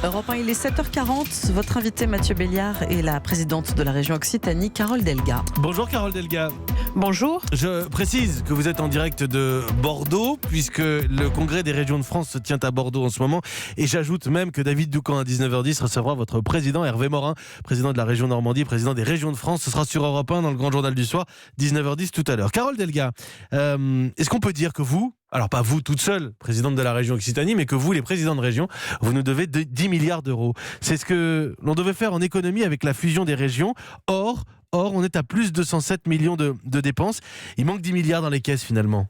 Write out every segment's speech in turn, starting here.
Europe 1, il est 7h40. Votre invité Mathieu Béliard est la présidente de la région Occitanie, Carole Delga. Bonjour Carole Delga. Bonjour. Je précise que vous êtes en direct de Bordeaux, puisque le congrès des régions de France se tient à Bordeaux en ce moment. Et j'ajoute même que David Doucan, à 19h10, recevra votre président Hervé Morin, président de la région Normandie, président des régions de France. Ce sera sur Europe 1 dans le Grand Journal du Soir, 19h10 tout à l'heure. Carole Delga, est-ce qu'on peut dire que vous, alors pas vous toute seule, présidente de la région Occitanie, mais que vous, les présidents de région, vous nous devez 10 milliards d'euros. C'est ce que l'on devait faire en économie avec la fusion des régions. Or, on est à plus de 207 millions de dépenses. Il manque 10 milliards dans les caisses finalement.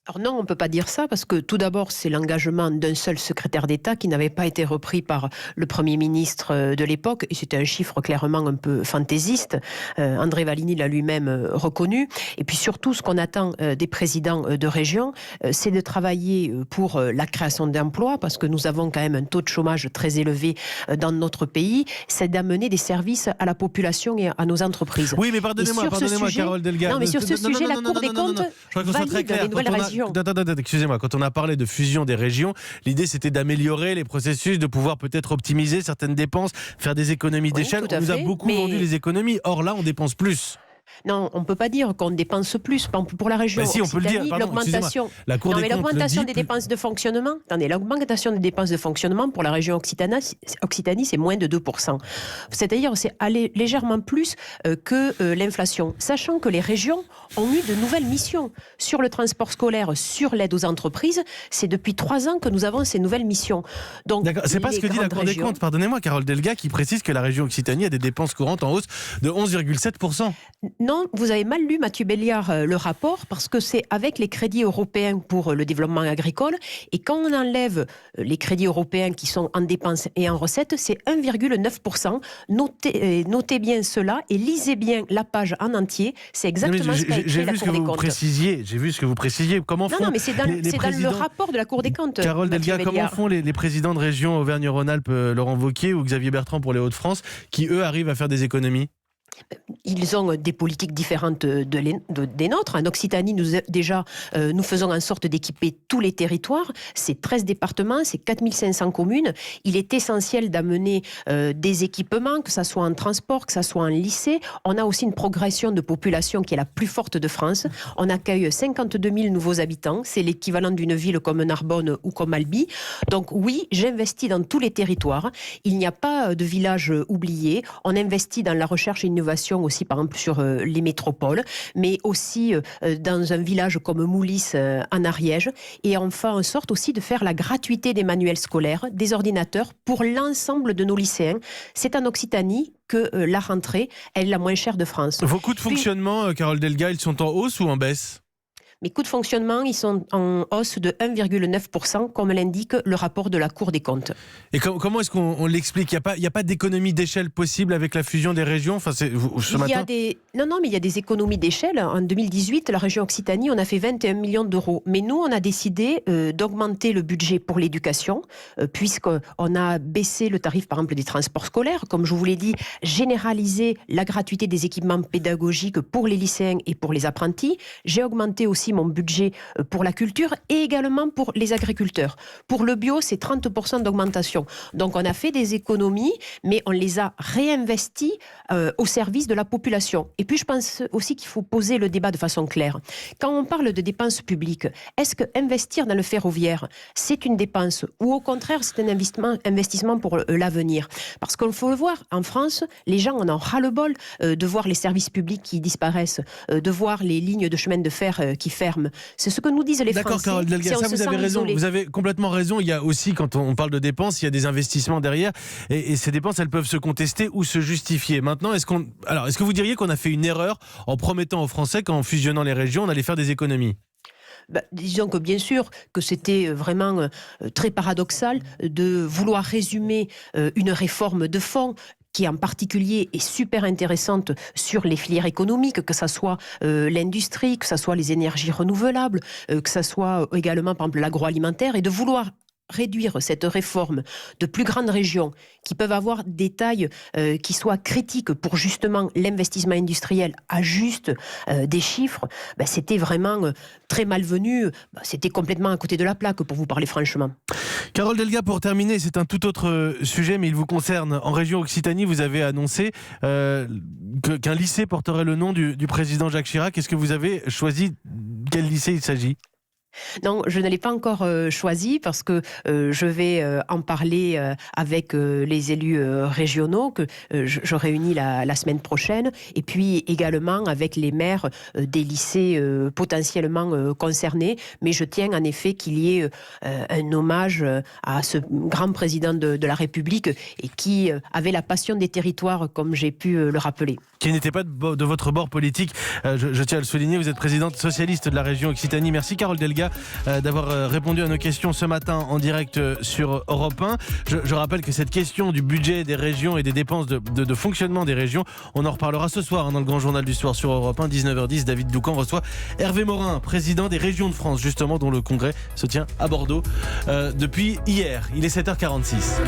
Alors non, on ne peut pas dire ça parce que tout d'abord, c'est l'engagement d'un seul secrétaire d'État qui n'avait pas été repris par le Premier ministre de l'époque. Et c'était un chiffre clairement un peu fantaisiste. André Valigny l'a lui-même reconnu. Et puis surtout, ce qu'on attend des présidents de région, c'est de travailler pour la création d'emplois parce que nous avons quand même un taux de chômage très élevé dans notre pays. C'est d'amener des services à la population et à nos entreprises. Oui, mais pardonnez-moi, Carole Delga. Non, mais sur ce sujet, la Cour des comptes valide les nouvelles régions. Excusez-moi, quand on a parlé de fusion des régions, l'idée c'était d'améliorer les processus, de pouvoir peut-être optimiser certaines dépenses, faire des économies d'échelle. On nous a beaucoup vendu les économies, or là on dépense plus. Non, on ne peut pas dire qu'on dépense plus. Pour la région si, on peut le dire. Pardon, l'augmentation, l'augmentation des dépenses de fonctionnement, l'augmentation des dépenses de fonctionnement pour la région Occitanie, c'est moins de 2%. C'est-à-dire, c'est aller légèrement plus que l'inflation. Sachant que les régions ont eu de nouvelles missions sur le transport scolaire, sur l'aide aux entreprises. C'est depuis 3 ans que nous avons ces nouvelles missions. Donc, d'accord, c'est pas ce que dit la Cour des comptes. Pardonnez-moi, Carole Delga, qui précise que la région Occitanie a des dépenses courantes en hausse de 11,7%. Non, vous avez mal lu, Mathieu Béliard, le rapport, parce que c'est avec les crédits européens pour le développement agricole, et quand on enlève les crédits européens qui sont en dépenses et en recettes, c'est 1,9%. Notez bien cela et lisez bien la page en entier. C'est exactement ce qu'a écrit la Cour des comptes. J'ai vu ce que vous précisiez. Comment font mais c'est dans le rapport de la Cour des comptes. Carole Delga, comment font les présidents de région Auvergne-Rhône-Alpes, Laurent Wauquiez ou Xavier Bertrand pour les Hauts-de-France, qui eux arrivent à faire des économies ? Ils ont des politiques différentes des nôtres. En Occitanie, nous faisons en sorte d'équiper tous les territoires. C'est 13 départements, c'est 4500 communes. Il est essentiel d'amener des équipements, que ce soit en transport, que ce soit en lycée. On a aussi une progression de population qui est la plus forte de France. On accueille 52 000 nouveaux habitants. C'est l'équivalent d'une ville comme Narbonne ou comme Albi. Donc oui, j'investis dans tous les territoires. Il n'y a pas de village oublié. On investit dans la recherche et l'innovation aussi, par exemple, sur les métropoles, mais aussi dans un village comme Moulis en Ariège. Et on fait en sorte aussi de faire la gratuité des manuels scolaires, des ordinateurs pour l'ensemble de nos lycéens. C'est en Occitanie que la rentrée est la moins chère de France. Vos coûts de fonctionnement, Carole Delga, ils sont en hausse ou en baisse ? Mes coûts de fonctionnement, ils sont en hausse de 1,9%, comme l'indique le rapport de la Cour des comptes. Et comment est-ce qu'on l'explique ? Il n'y a pas d'économie d'échelle possible avec la fusion des régions ? Enfin, mais il y a des économies d'échelle. En 2018, la région Occitanie, on a fait 21 millions d'euros. Mais nous, on a décidé d'augmenter le budget pour l'éducation, puisqu'on a baissé le tarif, par exemple, des transports scolaires. Comme je vous l'ai dit, généraliser la gratuité des équipements pédagogiques pour les lycéens et pour les apprentis. J'ai augmenté aussi mon budget pour la culture et également pour les agriculteurs. Pour le bio, c'est 30% d'augmentation. Donc on a fait des économies, mais on les a réinvesties au service de la population. Et puis je pense aussi qu'il faut poser le débat de façon claire. Quand on parle de dépenses publiques, est-ce que investir dans le ferroviaire, c'est une dépense ou au contraire c'est un investissement pour l'avenir ? Parce qu'il faut le voir, en France, les gens en ont ras-le-bol de voir les services publics qui disparaissent, de voir les lignes de chemin de fer qui ferment. C'est ce que nous disent les Français. D'accord, Carole Delga, ça vous avez raison. Vous avez complètement raison. Il y a aussi, quand on parle de dépenses, il y a des investissements derrière. Et ces dépenses, elles peuvent se contester ou se justifier. Maintenant, est-ce que vous diriez qu'on a fait une erreur en promettant aux Français qu'en fusionnant les régions, on allait faire des économies ? Disons que bien sûr que c'était vraiment très paradoxal de vouloir résumer une réforme de fond qui en particulier est super intéressante sur les filières économiques, que ce soit l'industrie, que ce soit les énergies renouvelables, que ce soit également par exemple l'agroalimentaire, et de vouloir réduire cette réforme de plus grandes régions qui peuvent avoir des tailles qui soient critiques pour justement l'investissement industriel à juste des chiffres, c'était vraiment très malvenu. C'était complètement à côté de la plaque, pour vous parler franchement. Carole Delga, pour terminer, c'est un tout autre sujet, mais il vous concerne. En région Occitanie, vous avez annoncé qu'un lycée porterait le nom du président Jacques Chirac. Est-ce que vous avez choisi quel lycée il s'agit ? Non, je ne l'ai pas encore choisi parce que je vais en parler avec les élus régionaux que je réunis la semaine prochaine, et puis également avec les maires des lycées potentiellement concernés. Mais je tiens en effet qu'il y ait un hommage à ce grand président de la République et qui avait la passion des territoires, comme j'ai pu le rappeler. Qui n'était pas de votre bord politique, je tiens à le souligner, vous êtes présidente socialiste de la région Occitanie. Merci Carole Delga d'avoir répondu à nos questions ce matin en direct sur Europe 1. Je rappelle que cette question du budget des régions et des dépenses de fonctionnement des régions, on en reparlera ce soir dans le grand journal du soir sur Europe 1, 19h10. David Doucan reçoit Hervé Morin, président des régions de France, justement, dont le congrès se tient à Bordeaux depuis hier. Il est 7h46.